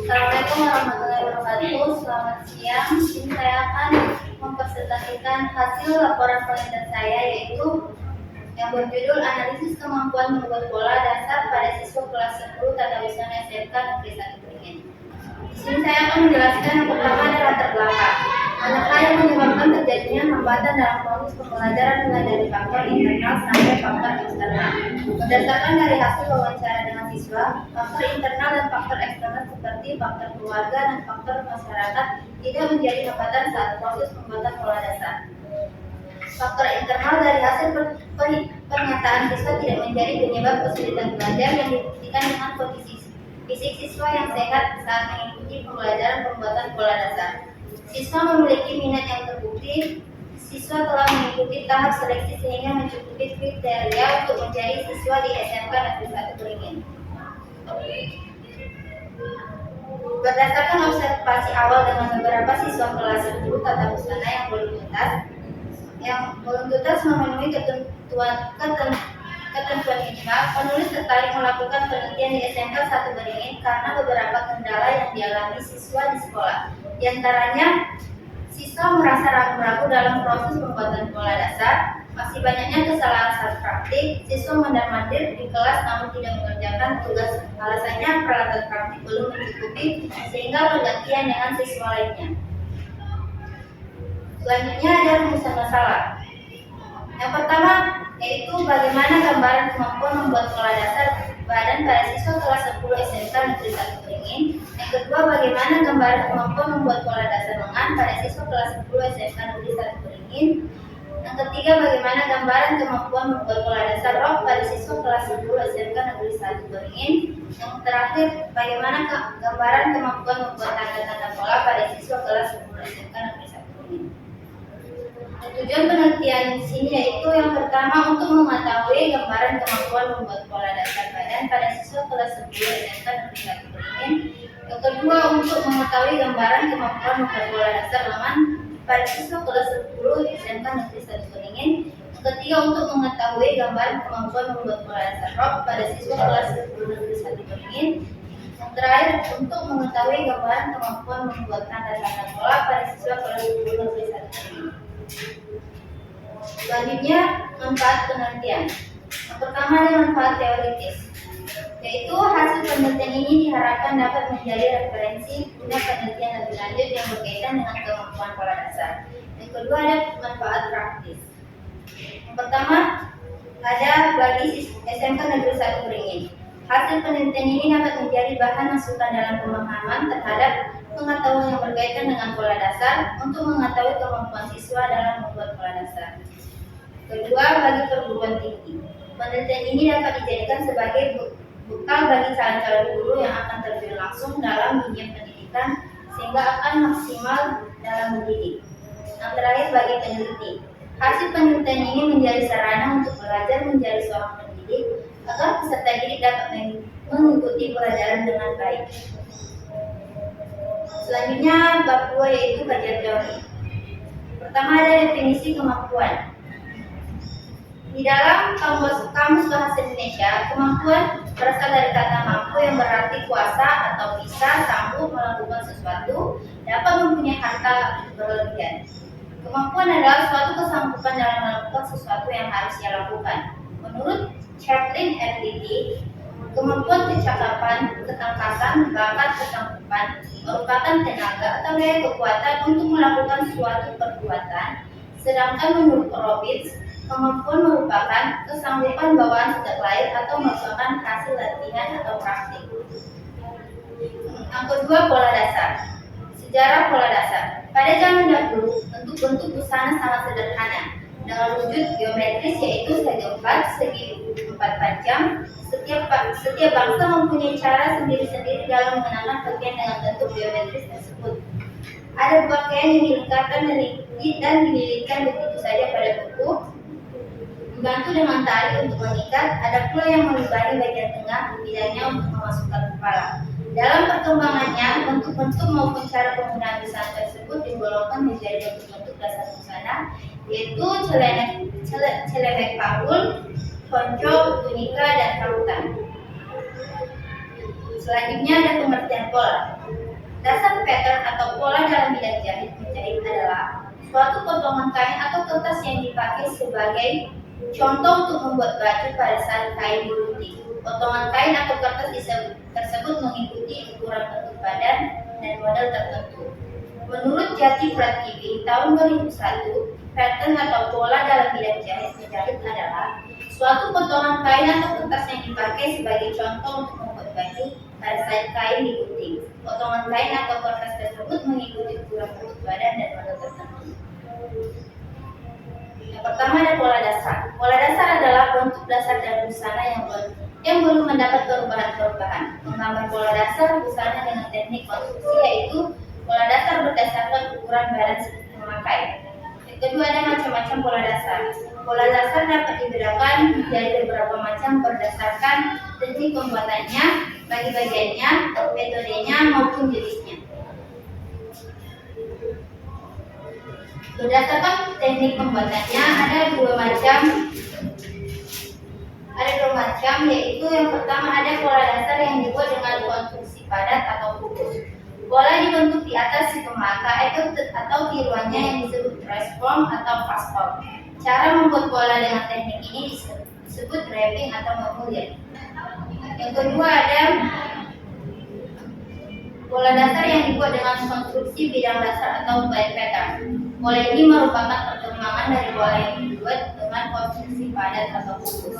Assalamualaikum warahmatullahi wabarakatuh. Selamat siang. Ini saya akan mempresentasikan hasil laporan penelitian saya, yaitu yang berjudul Analisis Kemampuan Membuat Pola Dasar pada Siswa Kelas 10 Tata Usaha SMK Negeri 1 Beringin. Di sini saya akan menjelaskan yang pertama adalah latar belakang. Manakah yang menyebabkan terjadinya hambatan dalam proses pembelajaran mulai dari faktor internal sampai faktor eksternal. Berdasarkan dari hasil wawancara dengan siswa, faktor internal dan faktor eksternal seperti faktor keluarga dan faktor masyarakat tidak menjadi hambatan saat proses pembuatan pola dasar. Faktor internal dari hasil pernyataan siswa tidak menjadi penyebab kesulitan belajar yang dibuktikan dengan kondisi fisik siswa yang sehat saat mengikuti pembelajaran pembuatan pola dasar. Siswa memiliki minat yang terbukti. Siswa telah mengikuti tahap seleksi sehingga mencukupi kriteria untuk menjadi siswa di SMK Negeri 1 Beringin. Berdasarkan observasi awal dengan beberapa siswa kelas 10 tata busana yang belum tuntas memenuhi ketentuan minimal, penulis tertarik melakukan penelitian di SMK 1 Beringin karena beberapa kendala yang dialami siswa di sekolah. Di antaranya, siswa merasa ragu-ragu dalam proses pembuatan pola dasar, masih banyaknya kesalahan saat praktik, siswa mondar-mandir di kelas namun tidak mengerjakan tugas, alasannya peralatan praktik belum mencukupi sehingga bergantian dengan siswa lainnya. Selanjutnya ada rumusan masalah. Yang pertama yaitu bagaimana gambaran kemampuan membuat pola dasar badan pada siswa kelas 10 SMK Negeri 1 Beringin. Yang kedua, bagaimana gambaran kemampuan membuat pola dasar lengan pada siswa kelas 10 SMK Negeri 1 Beringin. Yang ketiga, bagaimana gambaran kemampuan membuat pola dasar rok pada siswa kelas 10 SMK Negeri 1 Beringin. Yang terakhir, bagaimana gambaran kemampuan membuat tanda-tanda pola pada siswa kelas 10 SMK Negeri 1 Beringin. Tujuan penelitian di sini yaitu yang pertama untuk mengetahui gambaran kemampuan membuat pola dasar badan pada siswa kelas 10 SMK Negeri 1 Beringin. Yang kedua, untuk mengetahui gambaran kemampuan membuat pola dasar lengan pada siswa kelas 10 SMK Negeri 1 Beringin. Yang ketiga, untuk mengetahui gambaran kemampuan membuat pola dasar rok pada siswa kelas 10 Negeri 1 Beringin. Yang terakhir, untuk mengetahui gambaran kemampuan membuat tanda-tanda pola pada siswa kelas 10 Negeri 1 Beringin. Selanjutnya, manfaat penelitian. Yang pertama adalah manfaat teoritis, yaitu hasil penelitian ini diharapkan dapat menjadi referensi guna penelitian lebih lanjut yang berkaitan dengan kemampuan pola dasar. Yang kedua ada manfaat praktis. Yang pertama ada bagi SMK Negeri 1 Beringin. Hasil penelitian ini dapat menjadi bahan masukan dalam pemahaman terhadap pengetahuan yang berkaitan dengan pola dasar untuk mengetahui kemampuan siswa dalam membuat pola dasar. Kedua, bagi perguruan tinggi. Penelitian ini dapat dijadikan sebagai bekal bagi calon-calon guru yang akan terjun langsung dalam dunia pendidikan sehingga akan maksimal dalam mendidik. Yang terakhir, bagi peneliti. Hasil penelitian ini menjadi sarana untuk belajar menjadi seorang pendidik agar peserta didik dapat mengikuti pelajaran dengan baik. Selanjutnya, bab 2 yaitu kajian teori. Pertama ada definisi kemampuan. Di dalam Kamus Bahasa Indonesia, kemampuan berasal dari kata mampu yang berarti kuasa atau bisa, sanggup melakukan sesuatu, dapat mempunyai harta berlebihan. Kemampuan adalah suatu kesanggupan dalam melakukan sesuatu yang harus ia lakukan. Menurut Chaplin RTT, kemampuan kecakapan, ketangkasan, bakat, kesanggupan merupakan tenaga atau daya kekuatan untuk melakukan suatu perbuatan. Sedangkan menurut Robbins, kemampuan merupakan kesanggupan bawaan sejak lahir atau merupakan hasil latihan atau praktik. Yang kedua, pola dasar. Sejarah pola dasar. Pada zaman dahulu, bentuk-bentuk busana sangat sederhana dengan wujud geometris yaitu segi 4, segi 4 panjang. Setiap bangsa mempunyai cara sendiri-sendiri dalam mengenakan pakaian dengan bentuk geometris tersebut. Ada pakaian yang dilingkarkan dan dililitkan begitu saja pada buku, dibantu dengan tali untuk mengikat. Ada pula yang melubangi bagian tengah bidangnya untuk memasukkan kepala. Dalam perkembangannya, bentuk-bentuk maupun cara penggunaan busana tersebut digolongkan menjadi bentuk-bentuk dasar busana, yaitu celemek panggul, ponco, tunika, dan karutan. Selanjutnya ada pengertian pola. Dasar pattern atau pola dalam bidang jahit menjahit adalah suatu potongan kain atau kertas yang dipakai sebagai contoh untuk membuat baju pada saat kain digunting. Potongan kain atau kertas tersebut mengikuti ukuran bentuk badan dan model tertentu. Menurut Jati Prativi tahun 2001, pattern atau pola dalam bidang jahit menjahit adalah suatu potongan kain atau kertas yang dipakai sebagai contoh untuk membuat baju pada saat kain digunting. Potongan kain atau kertas tersebut mengikuti ukuran bentuk badan dan model tertentu. Yang pertama ada pola dasar. Pola dasar adalah bentuk dasar dan busana yang belum mendapat perubahan-perubahan. Menggambar pola dasar busana dengan teknik konstruksi yaitu pola dasar berdasarkan ukuran badan pemakai. Yang kedua ada macam-macam pola dasar. Pola dasar dapat dibedakan menjadi beberapa macam berdasarkan teknik pembuatannya, bagi bagiannya, metodenya maupun jenisnya. Berdasarkan teknik pembuatannya ada dua macam, yaitu yang pertama ada pola dasar yang dibuat dengan konstruksi padat atau putus. Pola dibentuk di atas si pemakai atau tiruannya yang disebut press form atau fast form. Cara membuat pola dengan teknik ini disebut wrapping atau memullion. Yang kedua ada pola dasar yang dibuat dengan konstruksi bidang dasar atau band pattern. Pola ini merupakan perkembangan dari pola yang dibuat dengan konstruksi padat atau putus.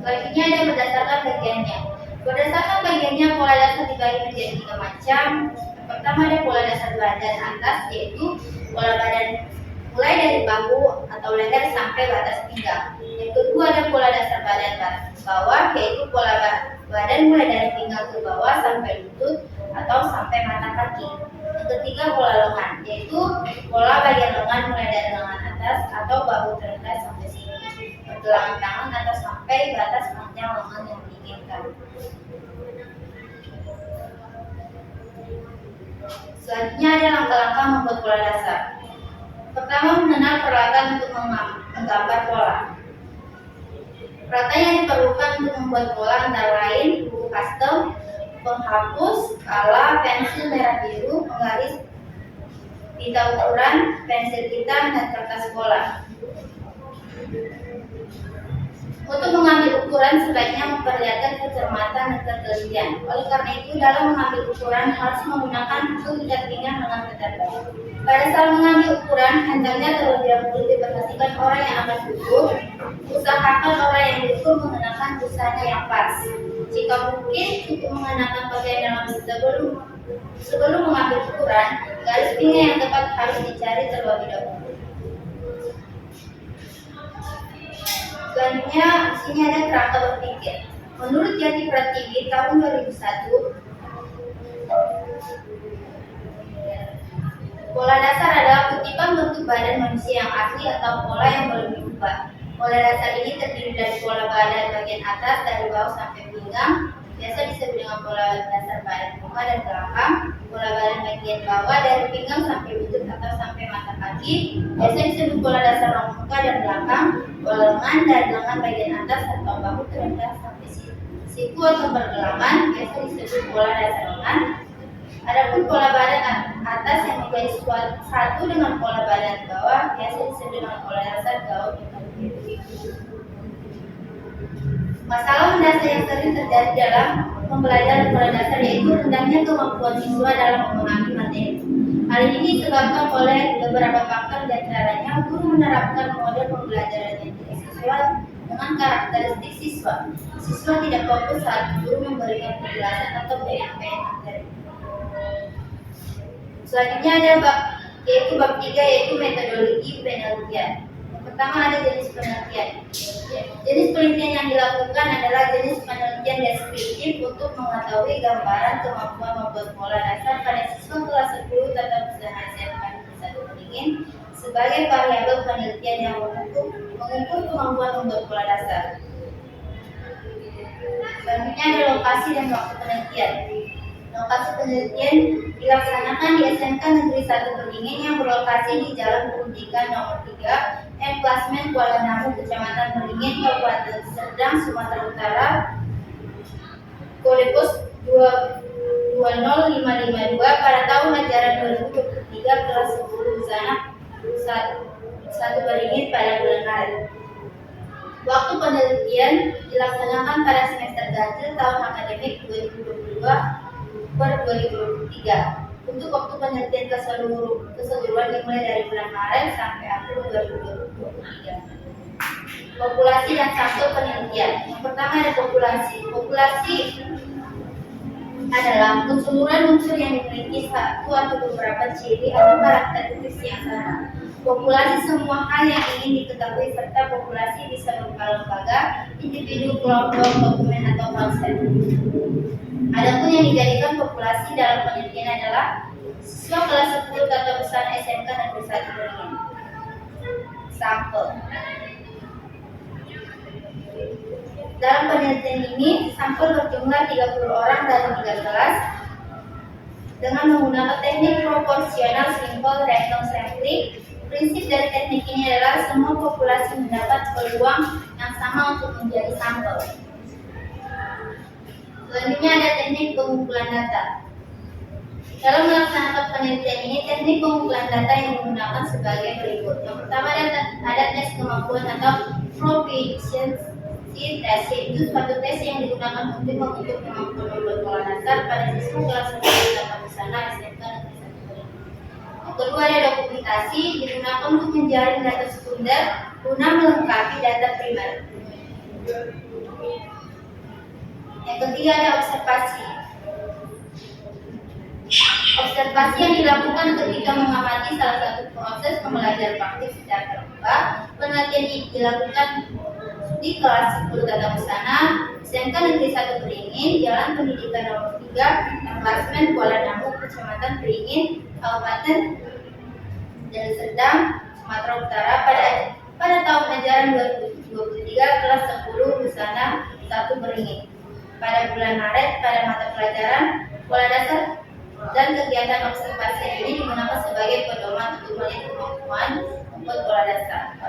Selanjutnya ada berdasarkan bagiannya. Berdasarkan bagiannya, pola dasar dibagi menjadi tiga macam. Yang pertama ada pola dasar badan atas, yaitu pola badan mulai dari bahu atau leher sampai batas pinggang. Yang kedua ada pola dasar badan bawah, yaitu pola badan mulai dari pinggang ke bawah sampai lutut atau sampai mata kaki. Yang ketiga pola lengan, yaitu pola bagian lengan mulai dari lengan atas atau bahu terendah sampai sini, pergelangan tangan atau sampai batas panjang lengan yang diinginkan. Selanjutnya ada langkah-langkah membuat pola dasar. Pertama, mengenal peralatan untuk menggambar pola. Peralatan yang diperlukan untuk membuat pola antara lain buku custom, penghapus, kala, pensil merah biru, penggaris, pita ukuran, pensil hitam, dan kertas pola. Untuk mengambil ukuran sebaiknya memperlihatkan kecermatan dan ketelitian. Oleh karena itu, dalam mengambil ukuran harus menggunakan buku ikat pinggang dengan ketat. Pada saat mengambil ukuran, hendaknya terlebih dahulu diperhatikan orang yang akan diukur. Usahakan orang yang diukur mengenakan busana yang pas. Jika mungkin, cukup mengenakan pakaian dalam sebelum mengambil ukuran, garis pinggang yang tepat harus dicari terlebih dahulu. Selanjutnya, di sini ada kerangka berpikir. Menurut Jati Prativi tahun 2001, pola dasar adalah kutipan bentuk badan manusia yang asli atau pola yang belum diubah. Pola dasar ini terdiri dari pola badan bagian atas dari bawah sampai pinggang, biasa disebut dengan pola dasar badan muka dan belakang. Pola badan bagian bawah dari pinggang sampai lutut atau sampai mata kaki, biasa disebut pola dasar muka dan belakang. Pola lengan dari lengan bagian atas atau bahu terendah sampai siku atau pergelangan, biasa disebut pola dasar lengan. Adapun pola badan atas yang menjadi satu dengan pola badan bawah, biasa disebut dengan pola dasar gaun. Masalah mendasar yang sering terjadi dalam pembelajaran pola dasar yaitu rendahnya kemampuan siswa dalam memahami materi. Hal ini disebabkan oleh beberapa faktor, diantaranya guru menerapkan model pembelajaran yang tidak sesuai dengan karakteristik siswa. Siswa tidak fokus saat guru memberikan penjelasan atau penyampaian materi. Selanjutnya ada bab 3 yaitu metodologi penelitian. Yang pertama ada jenis penelitian. Jenis penelitian yang dilakukan adalah jenis penelitian deskriptif untuk mengetahui gambaran kemampuan membuat pola dasar pada siswa kelas 10 tata usaha SMK Negeri 1 Beringin sebagai variabel penelitian yang mengukur kemampuan membuat pola dasar. Selanjutnya ada lokasi dan waktu penelitian. Lokasi penelitian dilaksanakan di SMK Negeri 1 Beringin yang berlokasi di Jalan Pendidikan Nomor 3, Enklasmen Kuala Namu, Kecamatan Beringin, Kabupaten Serdang, Sumatera Utara. Kode pos 20552 pada tahun ajaran 2023 kelas 10 Busana satu beringin pada bulan Maret. Waktu penelitian dilaksanakan pada semester ganjil tahun akademik 2022 per 2023. Untuk waktu penelitian keseluruhan dimulai dari bulan Maret sampai April 2023. Populasi dan sampel penelitian. Yang pertama ada populasi. Populasi adalah keseluruhan unsur yang memiliki satu atau beberapa ciri atau karakteristik yang sama. Populasi semua hal yang ingin diketahui serta populasi bisa berupa lembaga, individu, kelompok, dokumen atau konsep. Adapun yang dijadikan populasi dalam penelitian adalah siswa kelas 10 Tata Busana SMK Negeri 1 Beringin. Sampel. Dalam penelitian ini, sampel berjumlah 30 orang dari 3 kelas dengan menggunakan teknik proporsional simple random sampling. Prinsip dari teknik ini adalah semua populasi mendapat peluang yang sama untuk menjadi sampel. Selanjutnya ada teknik pengumpulan data. Dalam melaksanakan penelitian ini, teknik pengumpulan data yang digunakan sebagai berikut. Yang pertama ada tes kemampuan atau proficiency test, yaitu suatu tes yang digunakan untuk mengukur kemampuan membuat pola dasar pada siswa kelas 10 Tata Busana SMK Negeri 1 Beringin. Yang kedua ada dokumentasi, digunakan untuk menjaring data sekunder guna melengkapi data primer. Yang ketiga ada observasi. Observasi yang dilakukan ketika mengamati salah satu proses pembelajaran praktik secara terbuka. Penelitian ini dilakukan di kelas 10 Tata Busana SMK Negeri 1 Beringin, Jalan Pendidikan nomor 3, Emplasmen Kuala Namu, Kecamatan Beringin, Kabupaten Deli Serdang, Sumatera Utara pada tahun ajaran 2023 kelas 10 Busana 1 Beringin. Pada bulan Maret pada mata pelajaran pola dasar dan kegiatan observasi ini digunakan sebagai pedoman untuk melihat kemampuan membuat pola dasar.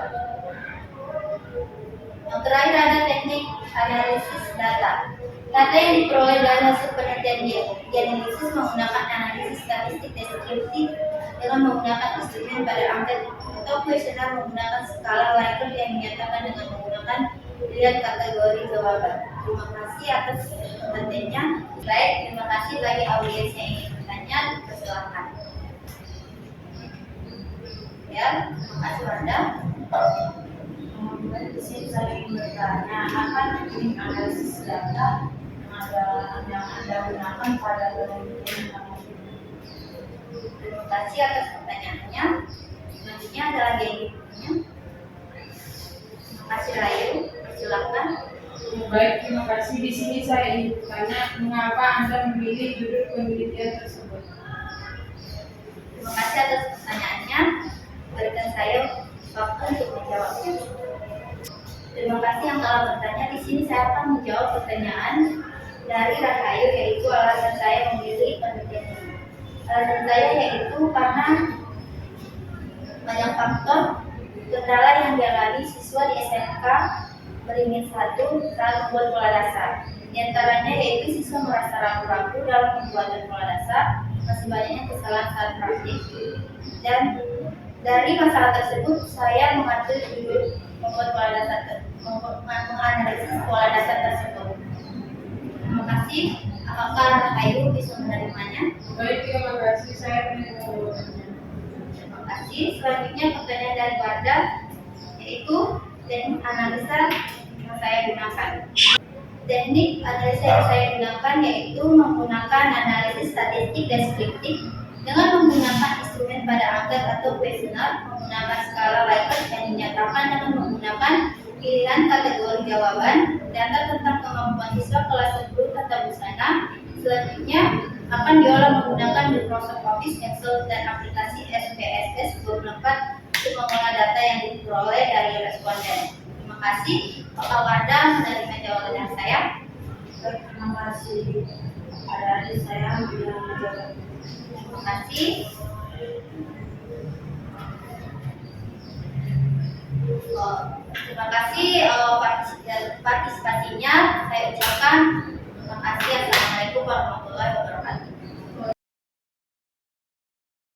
Yang terakhir ada teknik analisis data. Data yang diperoleh dari hasil penelitian dianalisis menggunakan analisis statistik deskriptif dengan menggunakan instrumen pada angket atau kuesioner menggunakan skala Likert yang dinyatakan dengan menggunakan pilihan kategori jawaban. Terima kasih atas perhatiannya. Baik, terima kasih bagi audiens yang ingin bertanya, silakan. Ya, terima kasih Wanda. Di sini saya ingin bertanya, apa teknik analisis data yang Anda gunakan pada penelitian kamu? Terima kasih atas pertanyaannya. Selanjutnya ada lagi yang bertanya. Terima kasih Rayu, silakan. Baik, terima kasih. Di sini saya ingin bertanya, mengapa Anda memilih judul penelitian tersebut? Terima kasih atas pertanyaannya. Berikan saya waktu untuk menjawabnya. Terima kasih yang telah bertanya. Di sini saya akan menjawab pertanyaan dari Rahayu, yaitu alasan saya memilih penelitian ini. Alasan saya yaitu karena banyak faktor kendala yang dialami siswa di SMK Beringin 1 saat membuat pola dasar. Di antaranya yaitu siswa merasa ragu-ragu dalam pembuatan pola dasar, masih banyaknya kesalahan saat praktik, dan dari masalah tersebut saya mengatur judul membuat pola dasar menganalisis pola dasar tersebut. Terima kasih. Apakah Ayu bisa menerimanya? Baik, terima kasih. Saya menunggu. Terima kasih. Selanjutnya pertanyaan dari Wardah, yaitu teknik analisa yang saya gunakan. Teknik analisa yang saya gunakan yaitu menggunakan analisis statistik deskriptif dengan menggunakan instrumen pada angket atau kuesioner, menggunakan skala Likert yang dinyatakan dengan menggunakan pilihan kategori jawaban, data tentang kemampuan siswa kelas 10 Tata Busana. Selanjutnya akan diolah menggunakan Microsoft Office, Excel, dan aplikasi SPSS 24 untuk mengolah data yang diperoleh dari responden. Terima kasih. Apakah Wardah menerima jawaban saya? Terima kasih. Ada adik saya bilang menjawab. Terima kasih. Terima kasih partisipasinya. Saya ucapkan terima kasih. Assalamualaikum warahmatullahi wabarakatuh.